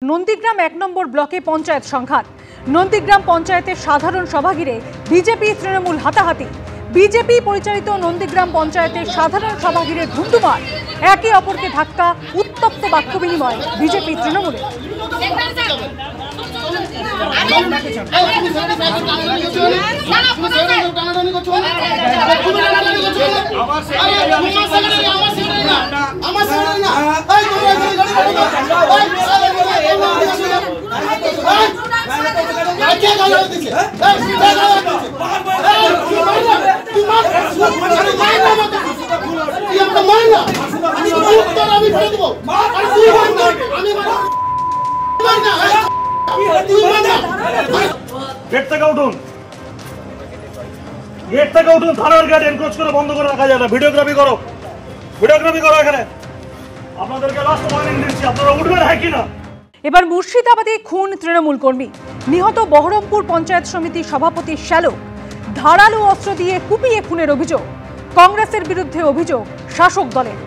নন্দীগ্রাম 1 নম্বর ব্লকে পঞ্চায়েত সংঘাত। নন্দীগ্রাম পঞ্চায়েতের সাধারণ সভা ঘিরে বিজেপি তৃণমূল হাতাহাতি। বিজেপি পরিচালিত নন্দীগ্রাম পঞ্চায়েতের সাধারণ সভা ঘিরে ধুন্ধুমার, একে অপরকে ধাক্কা, উত্তপ্ত বাক্য বিনিময় বিজেপি তৃণমূলে। গেট থেকে উঠুন, গেট থেকে উঠুন। থানার গেট এনক্রোচ করে বন্ধ করে রাখা যায় না। ভিডিওগ্রাফি করো, ভিডিওগ্রাফি করো। এখানে আপনাদেরকে লাস্ট ওয়ার্নিং দিচ্ছি, আপনারা উঠবেন হ্যাঁ কিনা। এবার মুর্শিদাবাদে খুন তৃণমূল কর্মী, নিহত বহরমপুর পঞ্চায়েত সমিতির সভাপতি শ্যালক। ধারালো অস্ত্র দিয়ে কুপিয়ে খুনের অভিযোগ। কংগ্রেসের বিরুদ্ধে অভিযোগ শাসক দলের।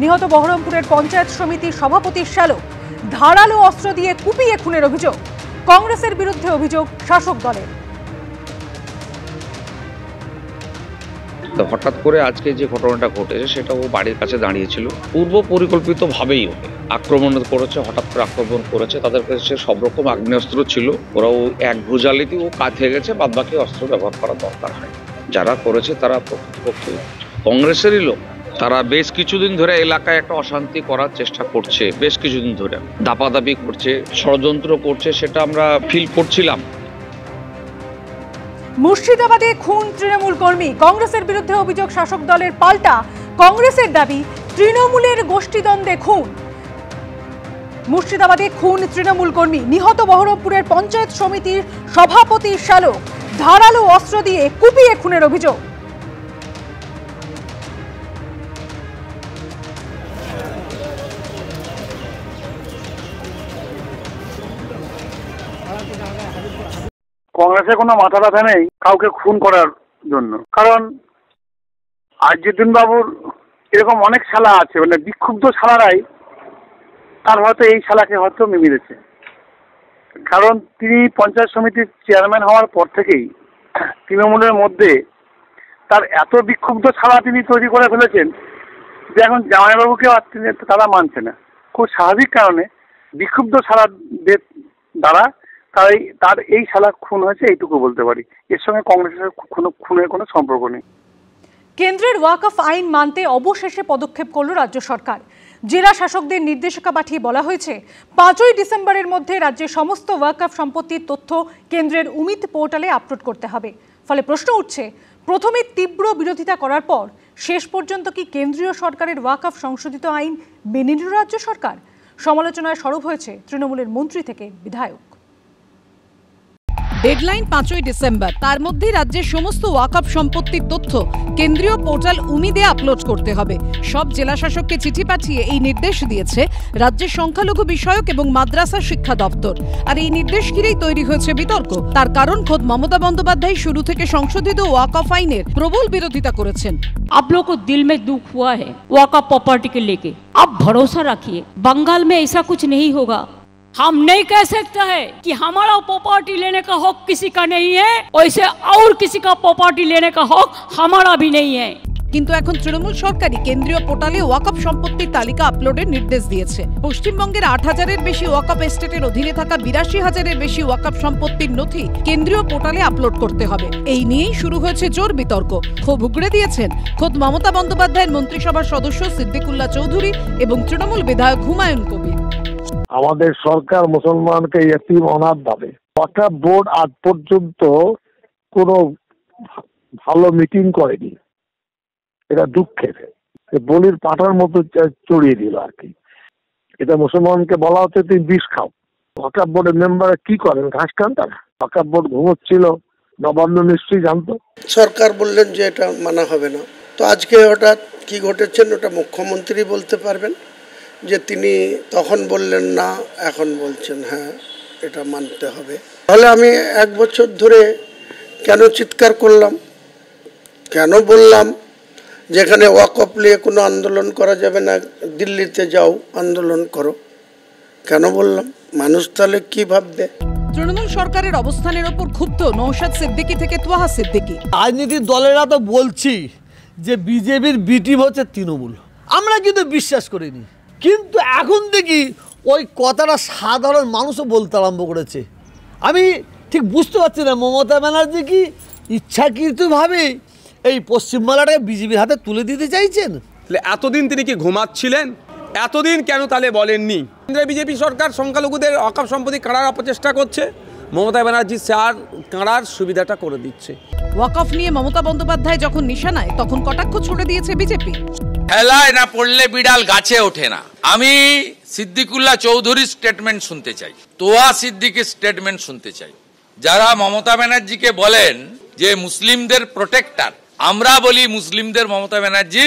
নিহত বহরমপুরের পঞ্চায়েত সমিতির সভাপতি শ্যালক ধারালো অস্ত্র দিয়ে কুপিয়ে খুনের অভিযোগ। কংগ্রেসের বিরুদ্ধে অভিযোগ শাসক দলের। হঠাৎ করে আজকে যে ঘটনাটা ঘটেছে সেটা ও বাড়ির কাছে দাঁড়িয়েছিল, পূর্ব পরিকল্পিত ভাবেই ওকে আক্রমণ করেছে, হঠাৎ করে আক্রমণ করেছে। তাদের কাছে সব রকম আগ্নেয়াস্ত্র ছিল, ওরা ও এক ভুজালিতে ও কাঁথে গেছে, বাদ বাকি অস্ত্র ব্যবহার করার দরকার হয়। যারা করেছে তারা প্রকৃতপক্ষে কংগ্রেসেরই লোক। তারা বেশ কিছুদিন ধরে এলাকায় একটা অশান্তি করার চেষ্টা করছে, বেশ কিছুদিন ধরে দাপাদাপি করছে, ষড়যন্ত্র করছে, সেটা আমরা ফিল করছিলাম। মুর্শিদাবাদে খুন তৃণমূল কর্মী, কংগ্রেসের বিরুদ্ধে অভিযোগ শাসক দলের। পাল্টা কংগ্রেসের দাবি তৃণমূলের গোষ্ঠীদ্বন্দ্বে খুন। মুর্শিদাবাদে খুন তৃণমূল কর্মী, নিহত বহরমপুরের পঞ্চায়েত সমিতির সভাপতি শ্যালক ধারালো অস্ত্র দিয়ে কুপিয়ে খুনের অভিযোগ। কংগ্রেসের কোনো মাথা ব্যথা নেই কাউকে খুন করার জন্য, কারণ আরজুদ্দিন বাবুর এরকম অনেক শালা আছে, মানে বিক্ষুব্ধ শালারাই তার হয়তো এই শালাকে হয়তো মেরেছে। কারণ তিনি পঞ্চায়েত সমিতির চেয়ারম্যান হওয়ার পর থেকেই তৃণমূলের মধ্যে তার এত বিক্ষুব্ধ শালা তিনি তৈরি করে ফেলেছেন যে এখন জামাইবাবুকে তারা মানছে না। খুব স্বাভাবিক কারণে বিক্ষুব্ধ শালাদের দ্বারা তার এই শালা খুন হয়েছে, এইটুকু বলতে পারি। এর সঙ্গে কংগ্রেসের খুনের কোনো সম্পর্ক নেই। কেন্দ্রের ওয়াকফ আইন মানতে অবশেষে পদক্ষেপ করল রাজ্য সরকার। জেলা শাসকদের নির্দেশিকা পাঠিয়ে বলা হয়েছে 5ই ডিসেম্বরের মধ্যে রাজ্যের সমস্ত ওয়াকফ সম্পত্তির তথ্য কেন্দ্রের উমিত পোর্টালে আপলোড করতে হবে। ফলে প্রশ্ন উঠছে, প্রথমে তীব্র বিরোধিতা করার পর শেষ পর্যন্ত কি কেন্দ্রীয় সরকারের ওয়াকফ সংশোধিত আইন মেনে নিল রাজ্য সরকার? সমালোচনায় সরব হয়েছে তৃণমূলের মন্ত্রী থেকে বিধায়ক। ডেডলাইন 5ই ডিসেম্বর, তার মধ্যে রাজ্যের সমস্ত ওয়াকফ সম্পত্তির তথ্য কেন্দ্রীয় পোর্টাল উমিদে আপলোড করতে হবে। সব জেলা শাসককে চিঠি পাঠিয়ে এই নির্দেশ দিয়েছে রাজ্যের সংখ্যালঘু বিষয়ক এবং মাদ্রাসা শিক্ষা দপ্তর। আর এই নির্দেশ ঘিরেই তৈরি হয়েছে বিতর্ক। তার কারণ খোদ মমতা বন্দ্যোপাধ্যায় শুরু থেকে সংশোধিত ওয়াকফ আইনের প্রবল বিরোধিতা করেছেন। आप लोग को दिल में दुख हुआ है वक़्फ़ प्रॉपर्टी के लेके, आप भरोसा रखिए बंगाल में ऐसा कुछ नहीं होगा। हम नहीं कह सकते हैं कि हमारा प्रॉपर्टी लेने का हक किसी का नहीं है, वैसे और किसी का प्रॉपर्टी लेने का हक हमारा भी नहीं है। কিন্তু এখন তৃণমূল সরকারই কেন্দ্রীয় পোর্টালে ওয়াকফ সম্পত্তির তালিকা আপলোডের নির্দেশ দিয়েছে। পশ্চিমবঙ্গের 8,000-এর বেশি ওয়াকফ এস্টেটের অধীনে থাকা 82,000-এর বেশি ওয়াকফ সম্পত্তির নথি কেন্দ্রীয় পোর্টালে আপলোড করতে হবে। এই নিয়েই শুরু হয়েছে জোর বিতর্ক। ক্ষোভ উগড়ে দিয়েছেন খোদ মমতা বন্দ্যোপাধ্যায়ের মন্ত্রিসভার সদস্য সিদ্দিকুল্লাহ চৌধুরী এবং তৃণমূল বিধায়ক হুমায়ুন কবির। আমাদের সরকার মুসলমানকে ইতিম অনাথ ভাবে। ওয়াকফ বোর্ড আজ পর্যন্ত কোনো ভালো মিটিং করেনি, এটা দুঃখের। বলির পাঠার মতো চড়িয়ে দিল আর কি। এটা মুসলমানকে বলা হচ্ছে তুমি বিষ খাও। ওয়াকফ বোর্ডের মেম্বাররা কি করেন? ঘাস খান তারা। ওয়াকফ বোর্ড ঘুমোচ্ছিল, নবান্ন নিশ্চয়ই জানতো। সরকার বললেন যে এটা মানা হবে না, তো আজকে হঠাৎ কি ঘটেছেন ওটা মুখ্যমন্ত্রী বলতে পারবেন, যে তিনি তখন বললেন না, এখন বলছেন হ্যাঁ এটা মানতে হবে। তাহলে আমি 1 বছর ধরে কেন চিৎকার করলাম, কেন বললাম যেখানে ওয়াকফ নিয়ে কোনো আন্দোলন করা যাবে না, দিল্লিতে যাও আন্দোলন করো। কেন বললাম? মানুষ তাহলে কি ভাববে? তৃণমূল সরকারের অবস্থানের ওপর ক্ষুব্ধ নওশাদ সিদ্দিকী থেকে তোহা সিদ্দিকী। রাজনীতির দলেরা তো বলছি যে বিজেপির বি টিম হচ্ছে তৃণমূল, আমরা কিন্তু বিশ্বাস করিনি, কিন্তু এখন দেখি ওই কথাটা সাধারণ মানুষও বলতে আরম্ভ করেছে। আমি ঠিক বুঝতে পারছি না মমতা ব্যানার্জি কি ইচ্ছাকৃতভাবে এই পশ্চিমবাংলাটাকে বিজেপির হাতে তুলে দিতে চাইছেন? এতদিন তিনি কি ঘুমাচ্ছিলেন? এতদিন কেন তাহলে বলেননি? কেন্দ্রে বিজেপি সরকার সংখ্যালঘুদের ওয়াকফ সম্পত্তি কাড়ার অপচেষ্টা করছে, মমতা ব্যানার্জি স্যার কাড়ার সুবিধাটা করে দিচ্ছে। ওয়াকফ নিয়ে মমতা বন্দ্যোপাধ্যায় যখন নিশানায়, তখন কটাক্ষ ছুড়ে দিয়েছে বিজেপি। হেলায় না পড়লে বিড়াল গাছে ওঠে না। আমি সিদ্দিকুল্লাহ চৌধুরীর স্টেটমেন্ট শুনতে চাই, তোয়া সিদ্দিকের স্টেটমেন্ট শুনতে চাই। যারা মমতা ব্যানার্জিকে বলেন যে মুসলিমদের প্রোটেক্টর, আমরা বলি মুসলিমদের মমতা ব্যানার্জি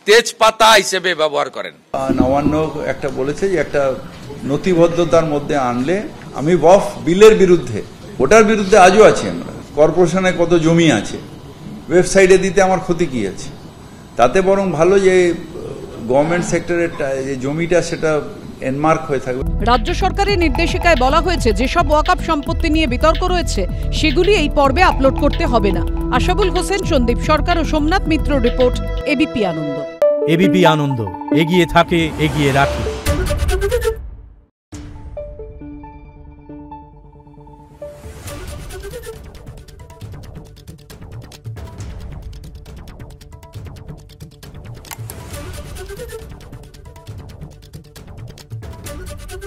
তেজপাতা হিসেবে ব্যবহার করেন। নবান্ন একটা বলেছে যে একটা নথিবদ্ধতার মধ্যে আনলে, আমি ওয়াকফ বিলের বিরুদ্ধে, ওটার বিরুদ্ধে আজও আছি আমরা। কর্পোরেশনে কত জমি আছে, ওয়েবসাইটে দিতে আমার ক্ষতি কি আছে? তাতে বরং ভালো যে গভর্নমেন্ট সেক্টরের যে জমিটা সেটা এনমার্ক হয়ে থাকবে। রাজ্য সরকারের নির্দেশিকায় বলা হয়েছে যেসব ওয়াকফ সম্পত্তি নিয়ে বিতর্ক রয়েছে সেগুলি এই পর্বে আপলোড করতে হবে না। আশাবুল হোসেন, সন্দীপ সরকার ও সোমনাথ মিত্র রিপোর্ট, এবিপি আনন্দ। এবিপি আনন্দ, এগিয়ে থাকে, এগিয়ে রাখে।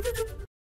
Thank you.